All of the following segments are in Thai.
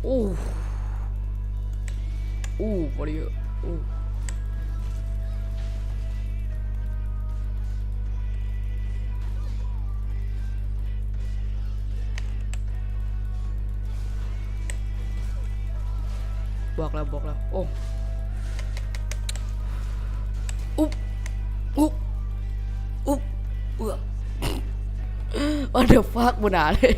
โอ้โอ้บริโอ้บอกแล้วโอ้อุ๊บอุ๊บอุ๊บว่าเดี๋ยวฟากบุญหาเลย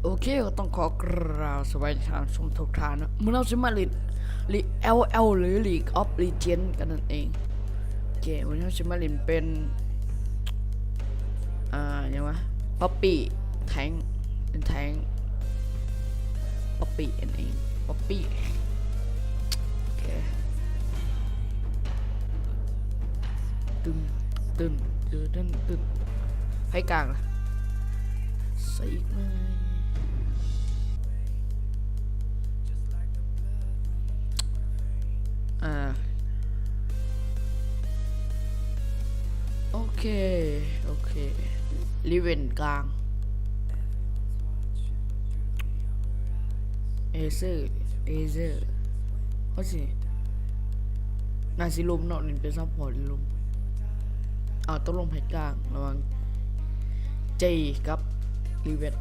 โอเคก็ต้องขอกราบสวัสดีท่านชมทุกท่านนะเมื่อเราจะมาเล่นLL หรือ League of Legends กันนั่นเองโอเควันนี้เราจะมาเล่นเป็นยังวะป๊อปปี้แทงเป็นแทงป๊อปปี้นั่นเองป๊อปปี้โอเคตึ้งให้กลางล่ะใส่อีกไหมโอเครีเวนกลางเอเซอร์เขาสินาซิลุมเนาะนี่เป็นซัพพอร์ตลุมต้องลงแพ็กกลางระวังเจกับรีเวน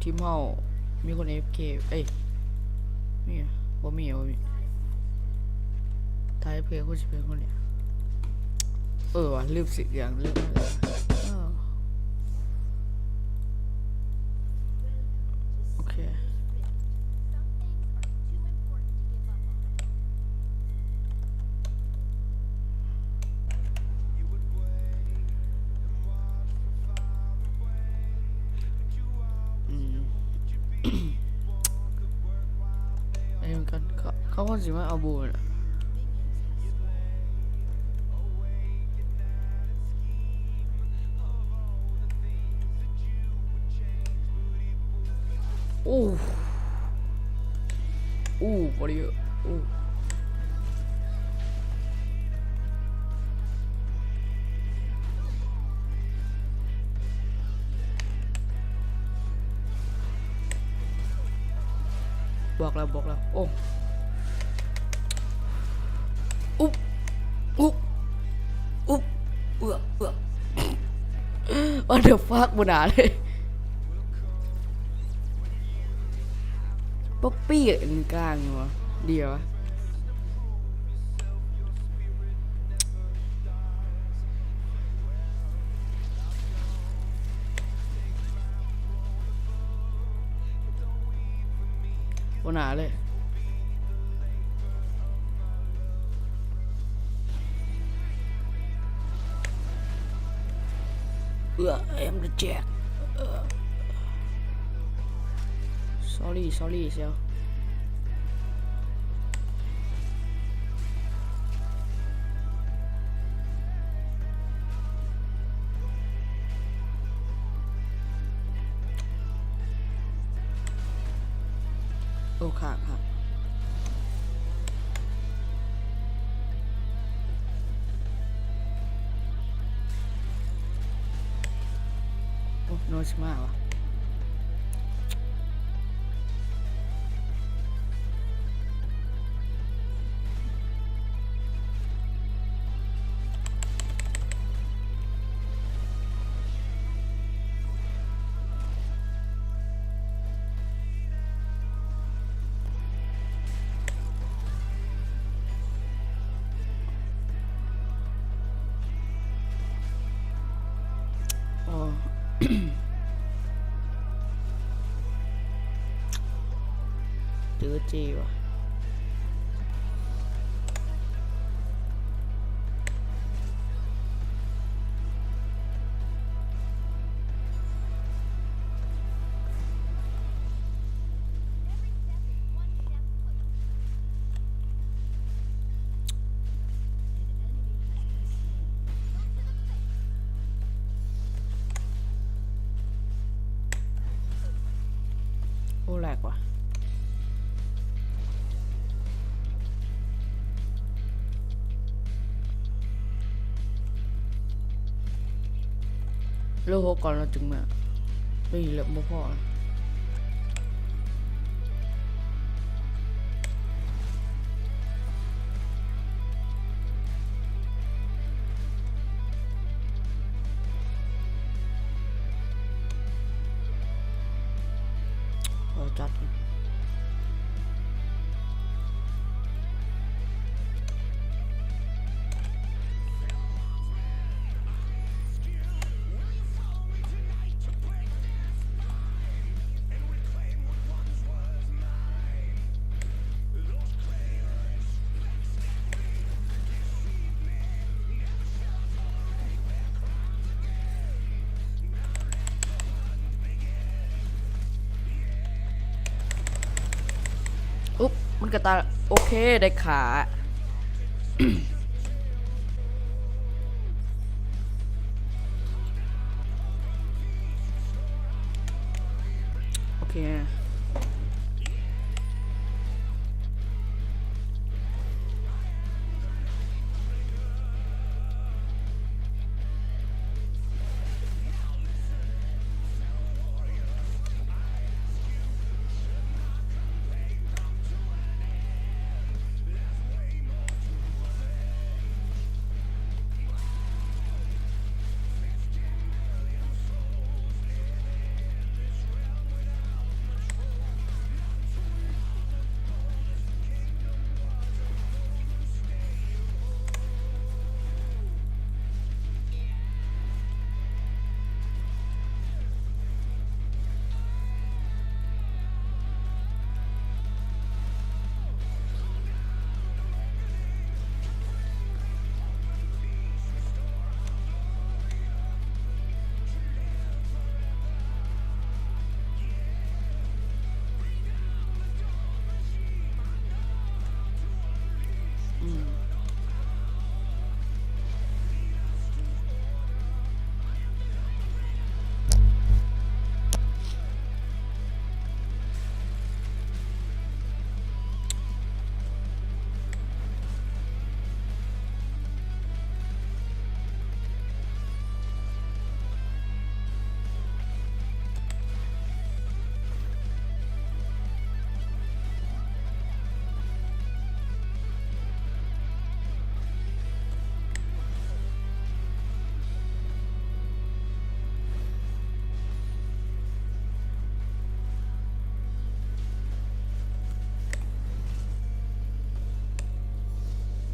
ทีมเฮามีคน AFK เอ้ยมีบ่มีท้ายเพลงคนสิเพลงคนเนี่ยว่ะลืมสิอย่างลืมโอเคไอ้เหมือนกันเขาคนสิมาเอาบูน่ะโอ้บริโอ้บอกแล้วโอ้อุ๊บว่าเดี๋ยวฟากบุญหาเลยป๊อปปี้กับกลางวะเดียวบุญหาเลยI am the Jack sorry เชียวโอ้ค่ะโอ้โนชมาวะเจอจีว่ะ เลือก6ก่อนแล้วจึงมาไม่เหลือบ่พอพอจัดอุ๊บมันกระตาโอเคได้ขา โอเค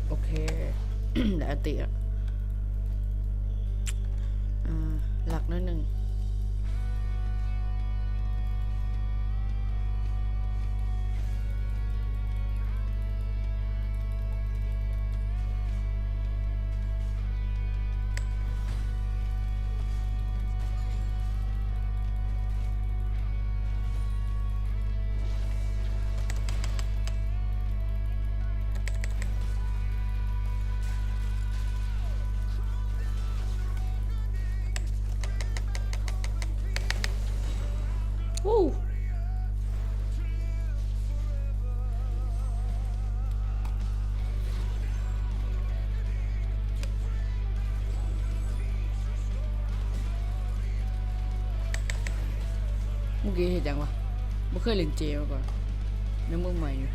โอเค ได้อันติอ่ะหลักนิดนึงวู้เมื่อกี้เห็นยังวะไม่เคยเล่นเจมาก่อนยังมือใหม่อยู่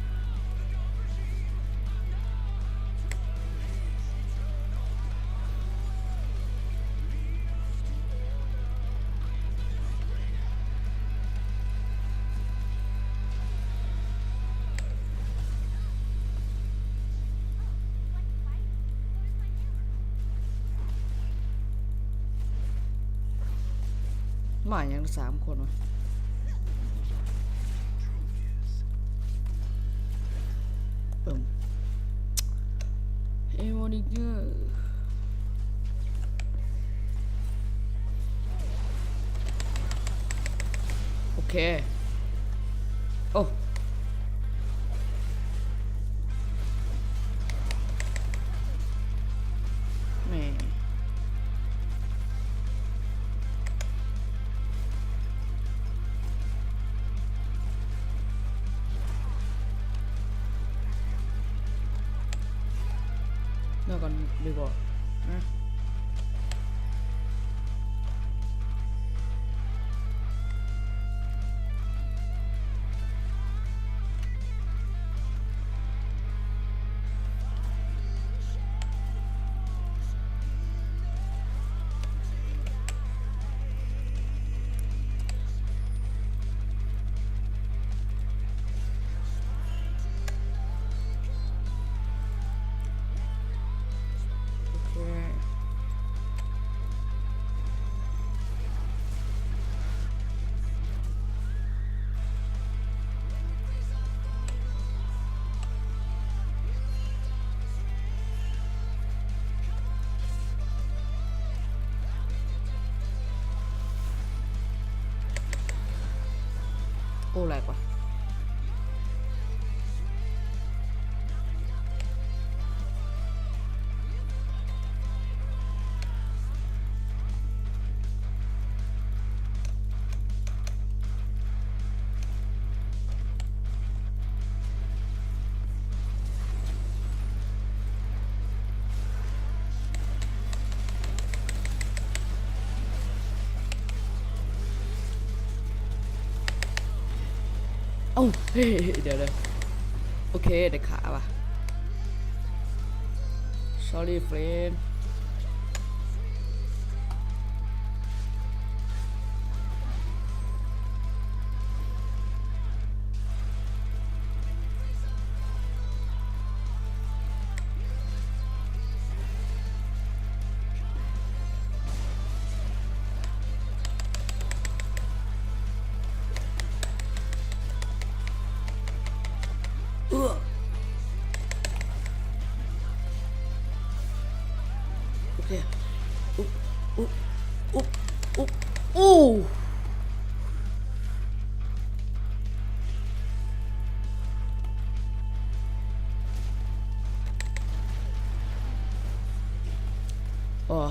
หมายัง3 คนวะเอโมนิเกอร์โอเคโอ้แม่เมื่อก่อนดีกว่านะ โอ้แหลกว่ะเอ้าเฮ้ยเดี๋ยวโอเคเดี๋ยวขาว่ะ sorry friend โอเคอุ๊บอุ๊บอุ๊บอุ๊บอู้อ๋อ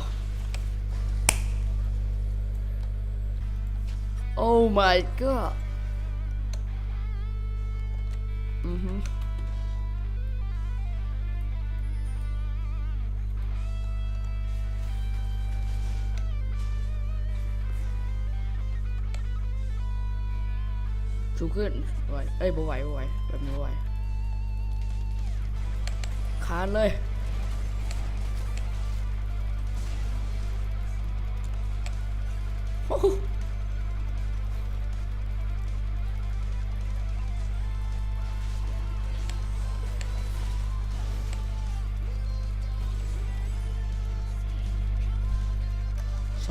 oh my god อือฮึชูขึ้นไหวเอ้ยบ่ไหวแบบนี้บ่ไหวคานเลยโอ้โห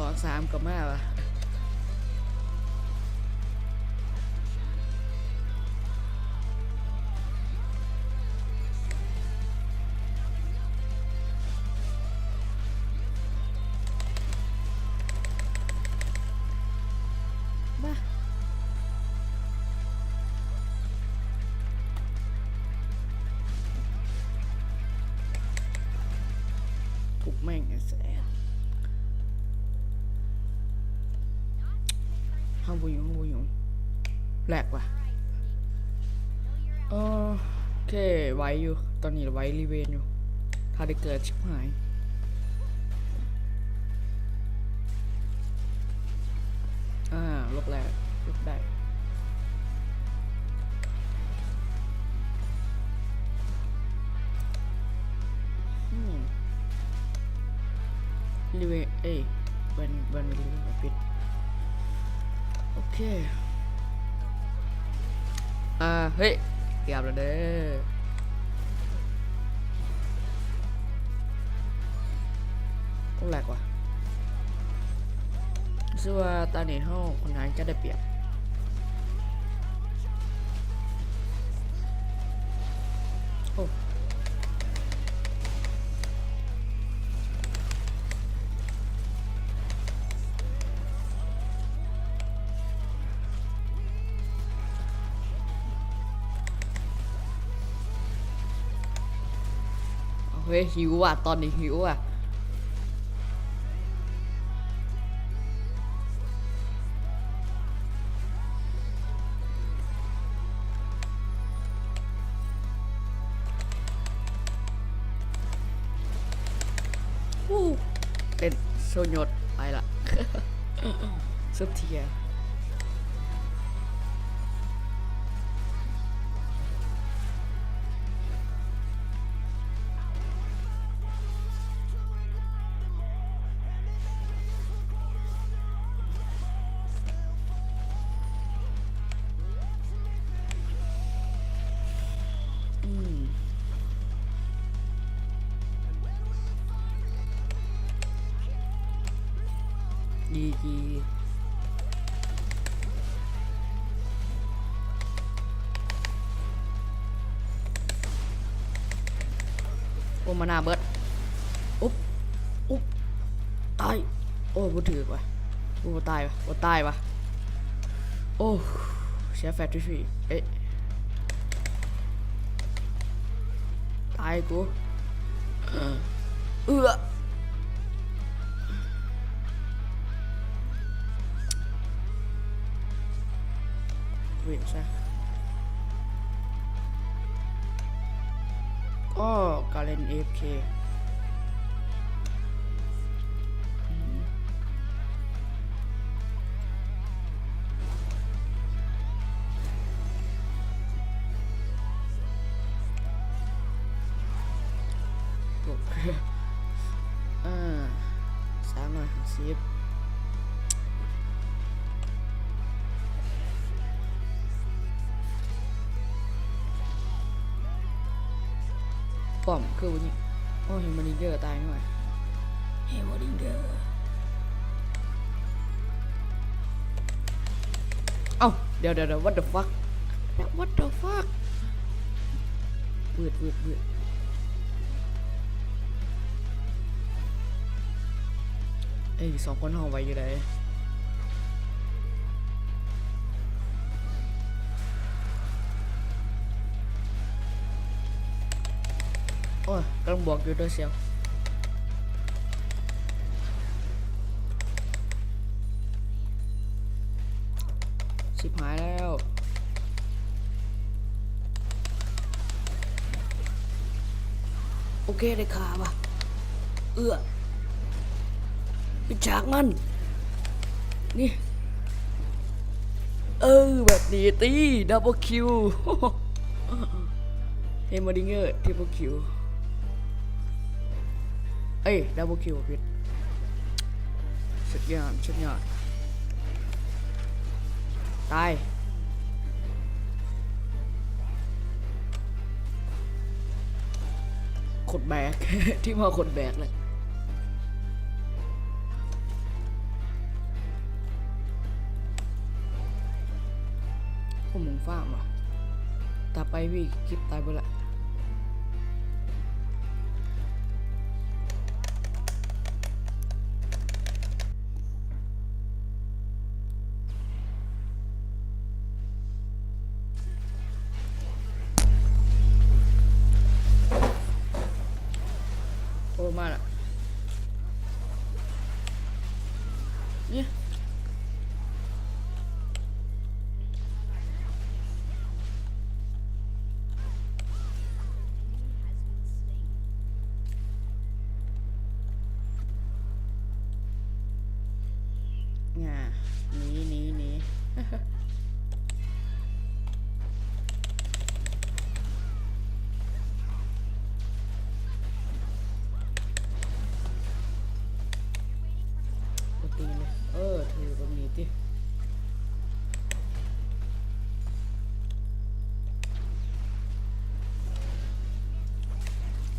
2 3ก็มาว่ะมาถูกแม่งไอ้แสบห้ามบุยงแหลกว่ะโอเคไว้อยู่ตอนนี้ไว้รีเวนอยู่ถ้าได้เกิดชิบหายลกแรกลกได้รีเวนเอ้ยวันรีเวนปิดโอเคเฮ้ยเกือบแล้วเด้อต้องแหลกว่ะซึ่งว่าตอนนี้เฮาคนงานจะได้เปรียบโอ้เฮ้ยหิวอ่ะตอนนี้หิวอ่ะเป็นโซยดไปละ สุดเทียดีโอ้มานาเบิดอุ๊บตายโอ้บ่ถือว่ะบ่ตายวะโอ้ เสียแฟตฟรีเอ๊ะตายกูเเวทซะก็การเล่น AFK 350ป้อมคือวันนี้โอ้เฮมบริงเกอร์ตายหน่อยเฮมบริงเกอร์เอ้าเดี๋ยว what the fuck what the fuck เบืดเอ้ย2 คนห้องไว้อยู่ไหนโอ้ยกำลังบอกอยู่ด้วยเสียวชิบหายแล้วโอเคได้ข่าวป่ะไปจากมันนี่แบบนี้ตีดับเบิลคิวเฮมเบอร์ดิงเกอร์ทริปเปิลคิวดับเบิลคิวพิษสุดยอดตายขดแบก ที่มาขดแบกเลยผมมองฟ้าว่ะตาไปพี่คลิปตายไปละโอ้มาละเนี่ยหนี ตีเลยถือตรงนี้ดิ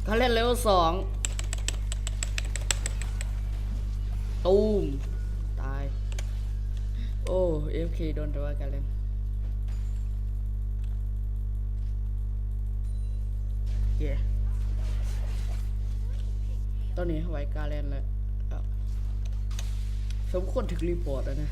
เขาเล่นเลเวล2ตูมตายโอ้ AFK โดนตัวกันเล่นเย้ตอนนี้ไว้การเล่นแล้วสมควรถึงรีพอร์ตแล้วนะ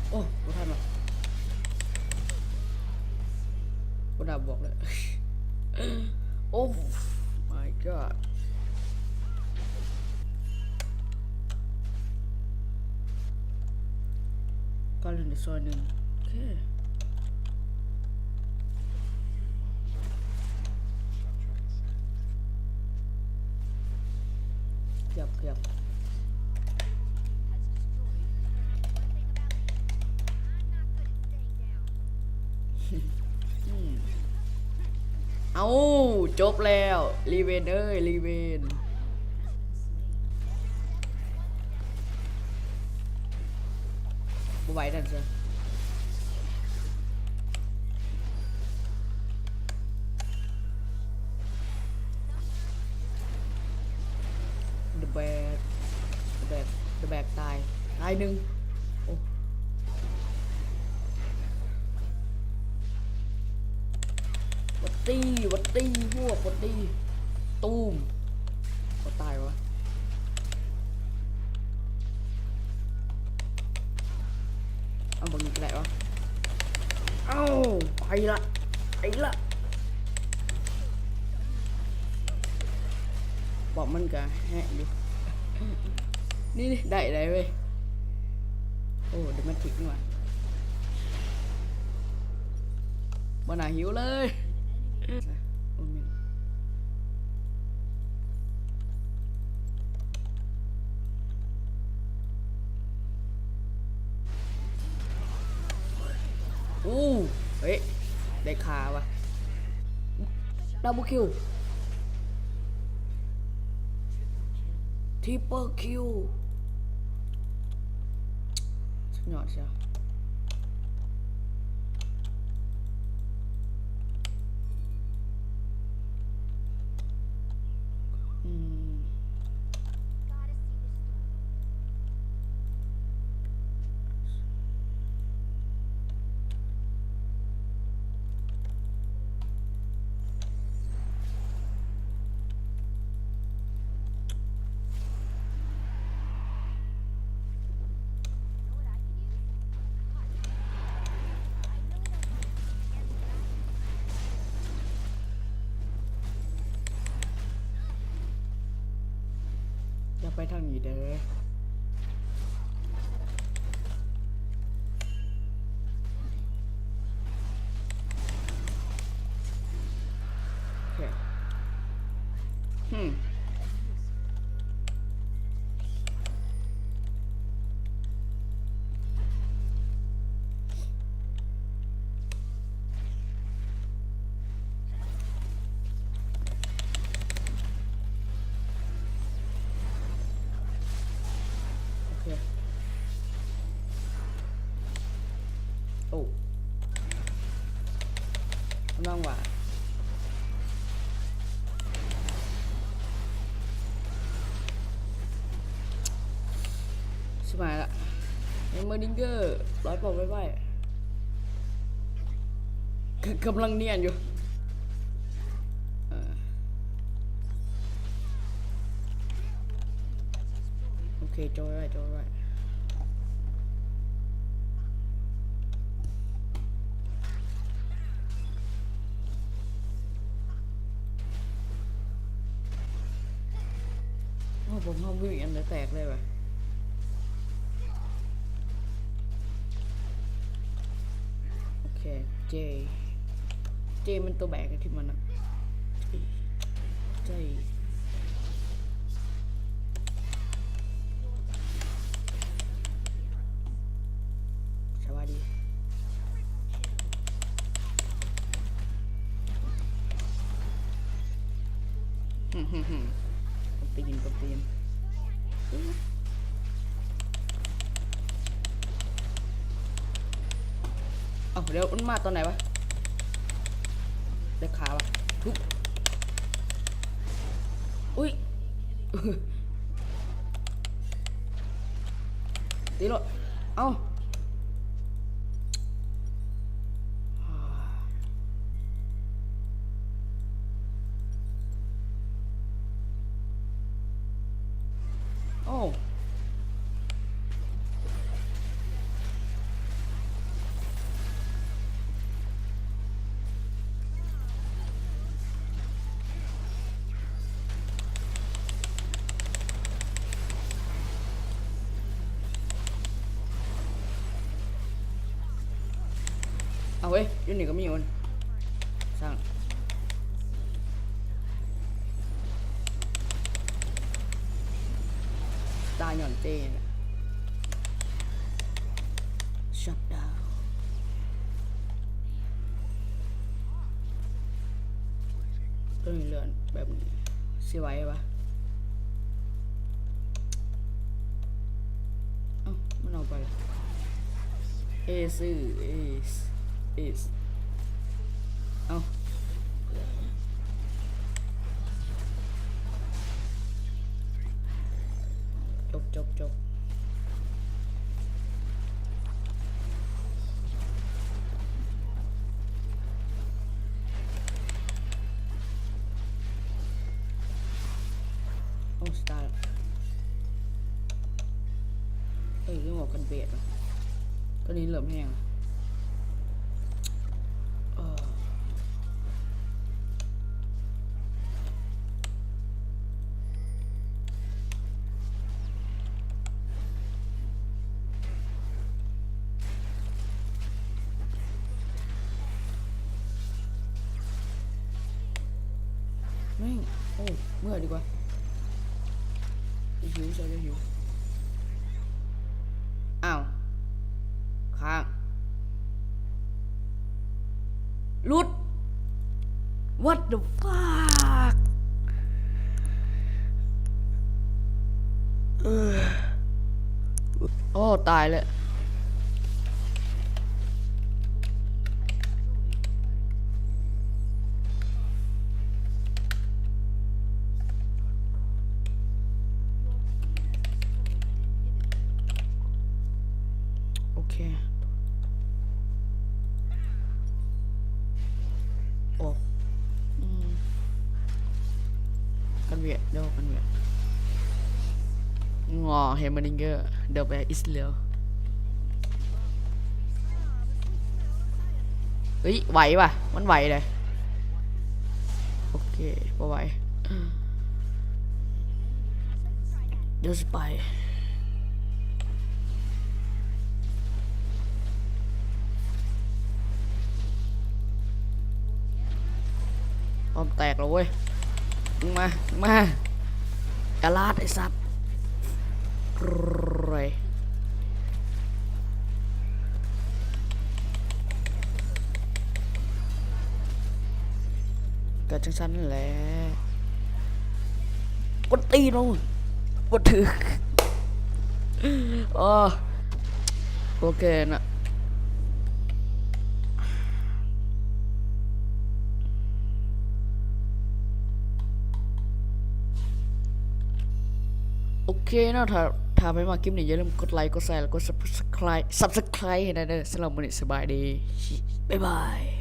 โอ้ไม่ทันหรอกกูด่าบอกเลย โอ้ my god ก็เล่นในซอยหนึ่งโอเคเกือบเอาจบแล้วรีเวนรีเวนบ่ไหวนั่นเชียวเดอะแบกตายหนึ่งโอ้ ตีวัดตีพวกวัดตีตูมก็ตายวะเอาบางทีก็ได้วะเอ้าไปละบอกมันกะแฮะอยู่นี่ได้เว้ยโอ้เดี๋ยวมันถิกนี่ว่ะบ่น่าหิวเลยโอ้ยเฮ้ยได้คาวะดับเบิลคิวทริปเปิลคิวสุดยอดเชียวอย่าไปทางนี้เด้อโอเคโอ้กำลังว่าสบายละเอ็มเมอร์ดิงเกอร์100 ปอกไว้กำลังเนียนอยู่โอเคจอยไว้ผมทำวิ่งอันเดียวแตกเลยว่ะโอเคเจมันตัวแบกที่มันอะเจสวัสดีตีนเอาเดี๋ยวมันมาตอนไหนวะได้ขาวะทุบอุ้ยตีรถเอ้าโอ้เอาเว้ยยูนี่ก็มีคนสร้างตายหย่อนเจนชัดดาวเรื่องเลื่อนแบบนี้สิไว้ปะเอ้ามันเอาไปเอซื้อเอสเอ้าจบ อกันเบียดอ่ะตอนนี้เหลือแห้งไม่โอ้เมื่อดีกว่าหิวจะหิวอ้าวค้างรุด what the fuck โอ้ตายเลยโอเคโอ้กันเวียดเดี๋ยวกันเวียดงอเฮมเบอร์ดิงเกอร์เดี๋ยวไปอิสราเอลเฮ้ยไหวป่ะมันไหวเลยโอเคพอไหวเดี๋ยวจะไปพร้อมแตกแล้วเว้ยมากระลาดไอ้สัตว์ไรก็จังสันนั่นแหละกดตีเรากดถืออ๋อโอเคนะโอเคนะถ้าไม่มาคลิปนี้อย่าลืมกดไลค์กดแชร์แล้วก็ subscribe ให้นะเด้อสำหรับวันนี้สบายดีบ๊ายบาย